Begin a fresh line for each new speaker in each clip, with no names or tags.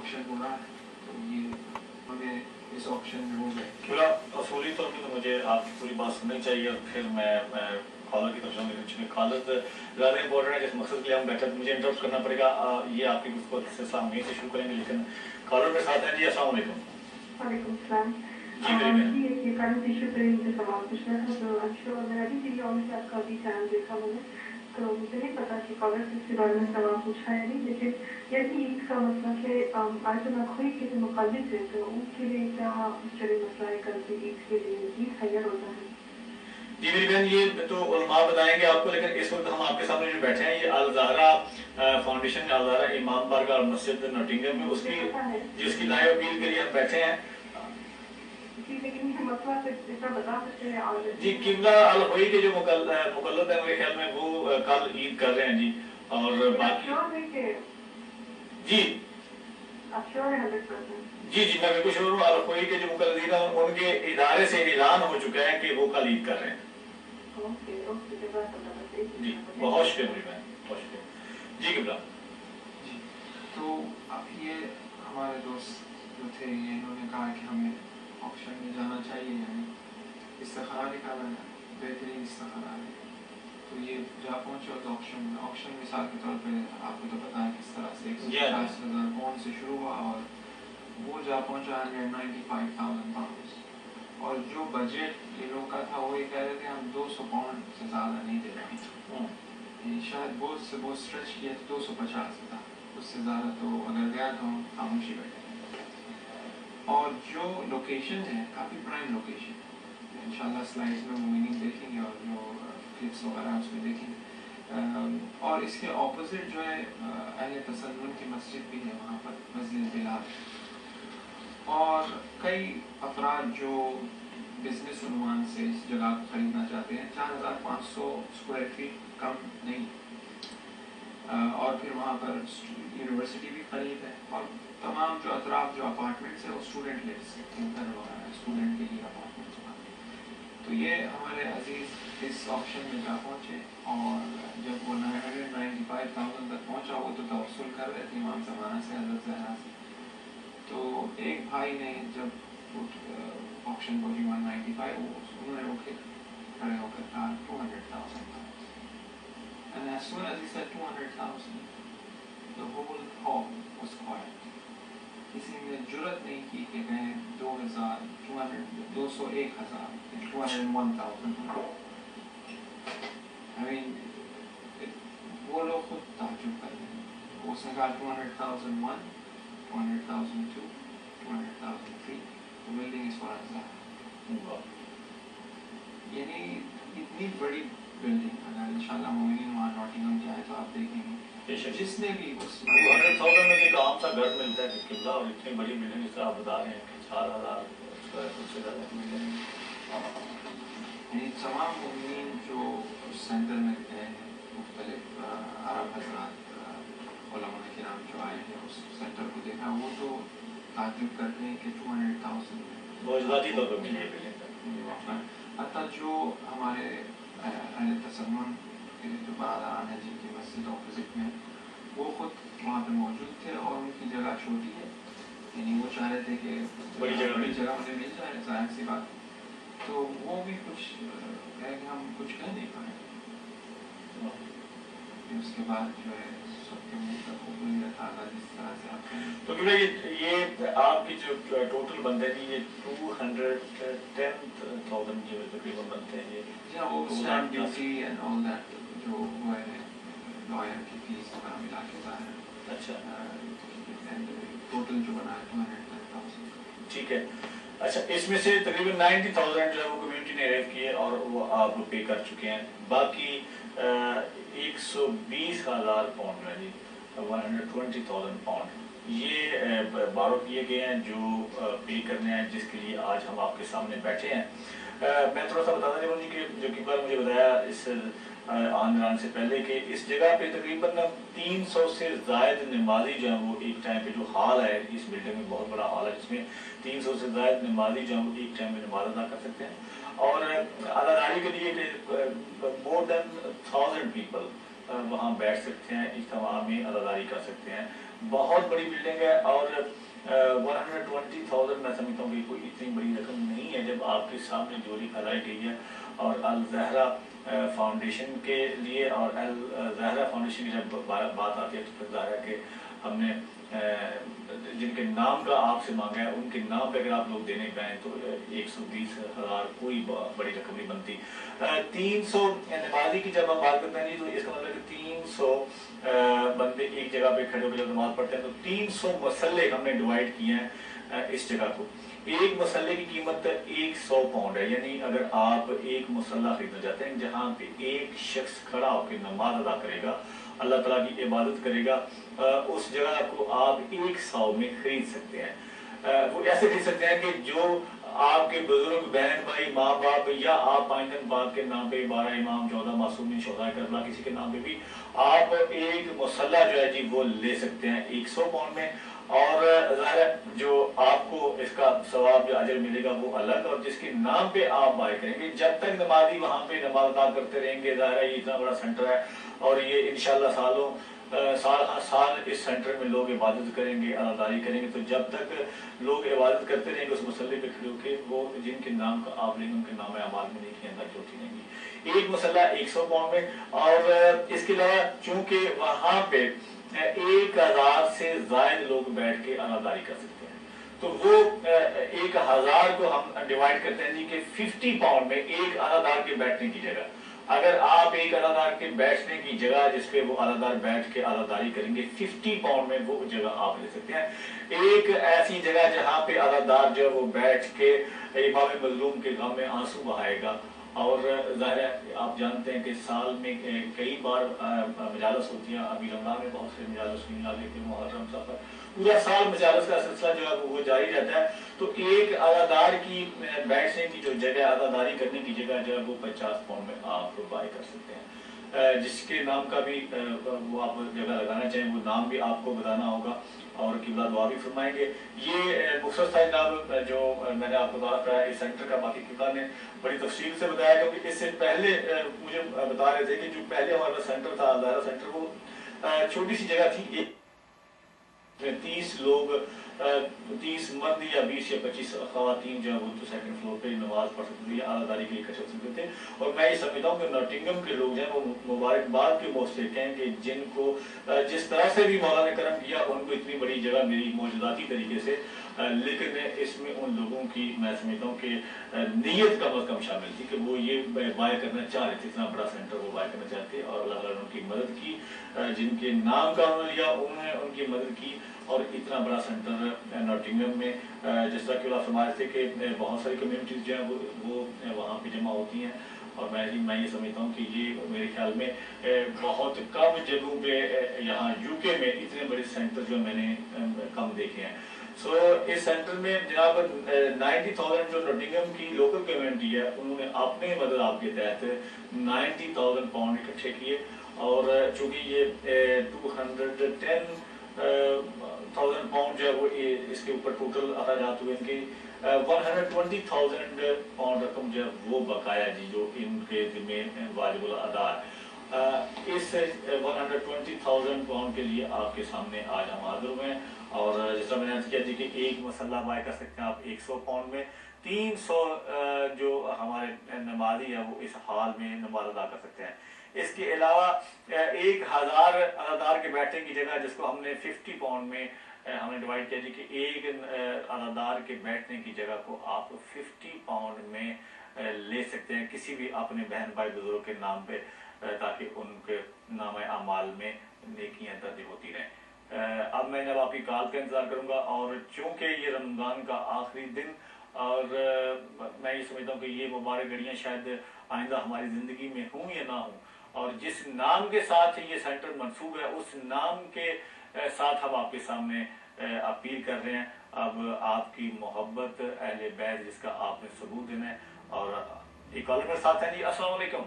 Option ہو رہا ہے، تو یہ ہمیں اس آپشن میں ہو گئے.
پورا اصولی طور پہ تو مجھے آپ کی پوری بات سننی چاہیے، اور پھر میں کالر کی طرف جاؤں گا، چونکہ کالر زیادہ امپورٹنٹ ہے جس مقصد کے لیے ہم بیٹھے، مجھے انٹرپٹ کرنا پڑے گا. یہ آپ کی گفتگو کے سلسلہ ہم یہیں سے شروع کریں گے، لیکن کالر کے ساتھ ہیں. جی السلام علیکم.
وعلیکم السلام.
جی میری بہن.
یہ کرنٹ ایشو پہ مجھے سوال پوچھنا تھا. تو اچھا میں ابھی ٹی وی آن سے آپ کا ابھی چینل دیکھا میں نے، تو مجھے نہیں پتا کہ کالر سے اس کے بارے میں سوال پوچھا ہے نہیں، لیکن یعنی عید کا مسئلہ کہ آج میں کوئی کے مقلد ہے تو ان کے لیے کیا شرعی مسئلہ ہے کل کی عید کے لیے؟ عید خیر ہوتا ہے.
جی میری بہن، یہ تو علماء بتائیں گے آپ کو، لیکن اس وقت ہم آپ کے سامنے جو بیٹھے ہیں یہ الزہرا فاؤنڈیشن الزہرا امام بارگاہ مسجد نوٹنگھم میں، اس کی لائیو اپیل کے لیے ہم بیٹھے ہیں.
لیکن یہ مسئلہ اتنا بتا سکتے ہیں.
جی قبلہ الہوئی کے جو مقلد ہیں میرے خیال میں وہ کل عید کر رہے ہیں. جی اور باقی جی جی جی میں بالکل شور ہوں. الہوئی کے جو مقلدین ہیں ان کے ادارے سے اعلان ہو چکا ہے کہ وہ کل عید کر رہے ہیں. جی بہت شکریہ میری بہن، بہت شکریہ. جی قبلہ.
جی تو اب یہ ہمارے دوست جو تھے یہ انہوں نے کہا کہ ہمیں آپشن میں جانا چاہیے، یعنی استخارہ نکالا ہے، بہترین استخارہ ہے. تو یہ جا پہنچے تو آپشن مثال کے طور پہ آپ کو تو پتا ہے کس طرح سے 150,000 پاؤنڈ سے شروع ہوا اور وہ جا پہنچا 195,000 پاؤنڈ. اور جو بجٹ یہ لوگ کا تھا وہ یہ کہہ رہے تھے ہم 200 پاؤنڈ سے زیادہ نہیں دے رہے ہیں. شاید بہت سے بہت اسٹریچ کیا تو 250 تھا، اس سے زیادہ تو اگر گیا تو ہم خاموشی بیٹھے. اور جو لوکیشن ہے کافی پرائم لوکیشن ہے، انشاءاللہ سلائڈس میں وہ میننگ دیکھیں گے اور جو کلپس وغیرہ اس میں دیکھیں گے. اور اس کے اپوزٹ جو ہے اہل تسنن کی مسجد بھی ہے وہاں پر، مسجد بلال. اور کئی افراد جو بزنس عنوان سے اس جگہ کو خریدنا چاہتے ہیں. 4,500 اسکوائر فیٹ کم نہیں. اور پھر وہاں پر یونیورسٹی بھی قریب ہے، اور تمام جو اطراف جو اپارٹمنٹس ہیں وہ اسٹوڈنٹ لے سکتے ہیں، گھر وغیرہ اسٹوڈنٹ کے لیے اپارٹمنٹس وہاں. تو یہ ہمارے عزیز اس آپشن میں جا پہنچے، اور جب وہ 995,000 تک پہنچا وہ تو توسل کر رہے تھے امام زمانہ سے، حضرت زہرا سے. تو ایک بھائی نے جب آپشن کو 195 انہوں نے اٹھ کے کھڑے ہو کر کہا 200,000. And as soon as he said 200,000, the whole hall was quiet. کسی نے جرت نہیں کی کہ کہیں 2,000 201,000 201,000. I mean وہ لوگ خود تعجب کر رہے ہیں. اس نے کہا 200,001, 200,002, 200,003. The building is for Azhar. یعنی اتنی بڑی بلڈنگ، اگر انشاءاللہ مومنین وہاں نوٹنگھم جائے تو آپ دیکھیں گے جس نے بھی اس
200,000 میں ایک عام سا گھر ملتا ہے قبلہ، اور اتنی بڑی بلڈنگ جس طرح آپ بتا رہے ہیں کہ 4,000 اسکوائر فٹ سے زیادہ ملیں.
یعنی تمام مومنین جو اس سینٹر میں گئے ہیں، مختلف عرب حضرات علماء کرام جو آئے ہیں اس سینٹر کو دیکھا، وہ تو تعجب کرتے ہیں کہ 200,000
بہت ذاتی طور پر ملی ہے بلڈنگ.
حتیٰ جو ہمارے اہل تسنن کے جو برادران ہیں جن کی مسجد اپوزٹ میں، وہ خود وہاں پہ موجود تھے، اور ان کی جگہ چھوٹی ہے، یعنی وہ چاہ رہے تھے کہ بڑی جگہ انہیں مل جائے، ظاہر سی بات. تو وہ بھی کچھ ہے کہ ہم کچھ کہہ نہیں پائے. اس کے بعد جو ہے سب کے منہ تک قبولیت آ گئی جس طرح سے آپ کہیں.
تو یہ آپ کی جو ٹوٹل بندے ہیں یہ 210,000 جو تقریباً بنتے ہیں. یہ
وہ stamp duty and all that جو ہوا ہے، لائر کی فیس وغیرہ ملا کے ظاہر.
اچھا
ٹوٹل جو بنا ہے 210,000.
ٹھیک ہے. اچھا اس میں سے تقریباً 90,000 جو ہے وہ کمیونٹی نے ریز کیے اور وہ آپ پے کر چکے ہیں. باقی 120,000 پاؤنڈ ہے جی، 120,000 پاؤنڈ یہ بارو کیے گئے ہیں جو پے کرنے ہیں، جس کے لیے آج ہم آپ کے سامنے بیٹھے ہیں. میں تھوڑا سا بتانا چاہوں گی کہ جو کہ مجھے بتایا اس آندران سے پہلے کہ اس جگہ پہ تقریباً 300 سے زائد نمازی جو ہیں وہ ایک ٹائم پہ، جو ہال ہے اس بلڈنگ میں بہت بڑا ہال ہے جس میں 300 سے زائد نمازی جو ہیں وہ ایک ٹائم میں نماز ادا کر سکتے ہیں. اور اداداری کے لیے مور دین 1,000 پیپل वहाँ बैठ सकते हैं, इज्तिमा में अज़ादारी कर सकते हैं। बहुत बड़ी बिल्डिंग है और 120,000 मैं समझता हूँ कि कोई इतनी बड़ी रकम नहीं है जब आपके सामने जोड़ी फैलाई गई है। और अल ज़हरा फाउंडेशन के लिए और अल ज़हरा फाउंडेशन की जब बात आती है तो फिर ज़ाहिर है कि हमने जिनके नाम का आपसे मांगा है उनके नाम पे अगर आप लोग देने पाए तो 120,000 कोई बड़ी रकम नहीं बनती। 300 नमाजी की जब हम बात करते हैं जी, तो इसका मतलब 300 बंदे एक जगह पे खड़े होकर जब नमाज पढ़ते हैं तो 300 मसल्ले हमने डिवाइड किए हैं इस जगह को। एक मसल्ले की कीमत 100 पाउंड है, यानी अगर आप एक मसल्ला खरीदना चाहते हैं जहाँ पे एक शख्स खड़ा होकर नमाज अदा करेगा, अल्लाह ताला की इबादत करेगा, उस जगह को आप 100 में खरीद सकते हैं। वो ऐसे खरीद सकते हैं कि जो आपके बुजुर्ग, बहन भाई, माँ बाप या आप आइंदन बाप के नाम पे 12 इमाम, 14 मासूमीन, शोहदा करबला किसी के नाम पे भी आप एक मुसल्ला जो है जी वो ले सकते हैं 100 पाउंड में। और ज़ाहिर जो आपको इसका सवाब या अजर मिलेगा वो अलग, और जिसके नाम पे आप बाय करेंगे जब तक नमाजी वहाँ पे नमाज अदा करते रहेंगे, ज़ाहिर ये इतना बड़ा सेंटर है और ये इंशाल्लाह साल इस सेंटर में लोग इबादत करेंगे, अदादारी करेंगे, तो जब तक लोग इबादत करते रहेंगे उस मसल्ले पे खड़े होकर, वो जिनके नाम का आप लेंगे उनके नाम अमाल में नहीं अंदर होती रहेंगी। एक मसल्ला 100 पाउंड में। और इसके अलावा चूंकि वहां पे 1000 से ज्यादा लोग बैठ के अदादारी कर सकते हैं, तो वो 1000 को हम डिवाइड करते हैं जी कि 50 पाउंड में एक अदादार के बैठने की जगह, अगर आप एक अदादार के बैठने की जगह जिसपे वो अदादार बैठ के अदादारी करेंगे 50 पाउंड में वो जगह आप ले सकते हैं। एक ऐसी जगह जहां पे अदादार जो वो बैठ के इमाम मजलूम के गम में आंसू बहाएगा। और ज़ाहिर है आप जानते हैं कि साल में कई बार मजालस होती है, अभी रमज़ान में बहुत से मजालस हुई, लेकिन मुहर्रम सफर पूरा साल मजालस का सिलसिला जो है वो जारी रहता है। तो एक अदादार की बैठने की जो जगह, अदादारी करने की जगह जो है वो 50 पाउंड में आप बाय कर सकते हैं। जिसके नाम का भी वो आप जगह लगाना चाहें वो नाम भी आपको बताना होगा और किबला दुआ भी फरमाएंगे। ये मुख्तसर था जनाब जो मैंने आपको बताया इस सेंटर का, बाकी किबला ने बड़ी तफसील से बताया, क्योंकि इससे पहले मुझे बता रहे थे कि जो पहले हमारा सेंटर था ज़ाहिरा सेंटर, वो छोटी सी जगह थी, 30 लोग 30 मर्द या 20 या 25 खवातीन जो है वो तो सेकंड फ्लोर पे नमाज पढ़ सकते थे, आज़ादारी के लिए इकट्ठे हो सकते थे। और मैं ये समझता हूँ कि नॉटिंघम के लोग जो है वो मुबारकबाद के मुस्तहिक हैं कि जिनको जिस तरह से भी मौला ने करम किया उनको इतनी बड़ी जगह मेरी मौजूदाती तरीके से, लेकिन इसमें उन लोगों की मैं समझता हूँ कि नीयत कम अज़ कम शामिल थी कि वो ये बाय करना चाह रहे थे, इतना बड़ा सेंटर वो बाय करना चाहते और अल्लाह ताला ने उनकी मदद की, जिनके नाम का उन्होंने लिया उन्होंने उनकी मदद की और इतना बड़ा सेंटर नॉटिंघम में, जिस तरह कि फरमाए थे कि बहुत सारी कम्युनिटीज़ जो हैं वो वहाँ पे जमा होती हैं। और मैं ये समझता हूँ कि ये मेरे ख्याल में बहुत कम जगहों पे यहाँ यूके में इतने बड़े सेंटर जो मैंने कम देखे हैं। सो इस सेंटर में जनाब 90,000 जो नॉटिंघम की लोकल कम्युनिटी है उन्होंने अपने मदद आपके तहत 90,000 पाउंड इकट्ठे किए। और चूँकि ये 210,000 पाउंड जो है वो इसके ऊपर टोटल अखराजात हुए, इनके 120,000 पाउंड रकम जो है वो बकाया जी जो इनके जिम्मे वाजिबुल अदा है। इस 120,000 पाउंड के लिए आपके सामने आज हम हाजिर हुए हैं। और जिस तरह मैंने अर्ज किया जी कि एक मसल्ला बाय कर सकते हैं आप 100 पाउंड में, 300 जो हमारे नमाजी है वो इस हाल में नमाज अदा कर सकते हैं। इसके अलावा 1000 अदादार के बैठने की जगह जिसको हमने 50 पाउंड में हमने डिवाइड किया जी कि एक अदादार के बैठने की जगह को आप 50 पाउंड में ले सकते हैं किसी भी अपने बहन भाई बुजुर्ग के नाम पे, ताकि उनके नाम अमाल में नेकियां दर्ज होती रहें। अब मैं जब आपकी कॉल का इंतजार करूंगा, और चूंकि ये रमजान का आखिरी दिन और मैं ये समझता हूँ कि ये मुबारक घड़ियाँ शायद आइंदा हमारी जिंदगी में हूँ या ना हूँ, और जिस नाम के साथ ये सेंटर मंसूब है उस नाम के साथ हम आपके सामने अपील कर रहे हैं। अब आपकी मोहब्बत अहले बैत जिसका आपने सबूत देना है। और एक कॉलर मेरे साथ है जी, अस्सलाम वालेकुम।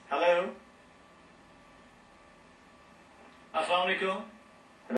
हेलो, अस्सलाम वालेकुम।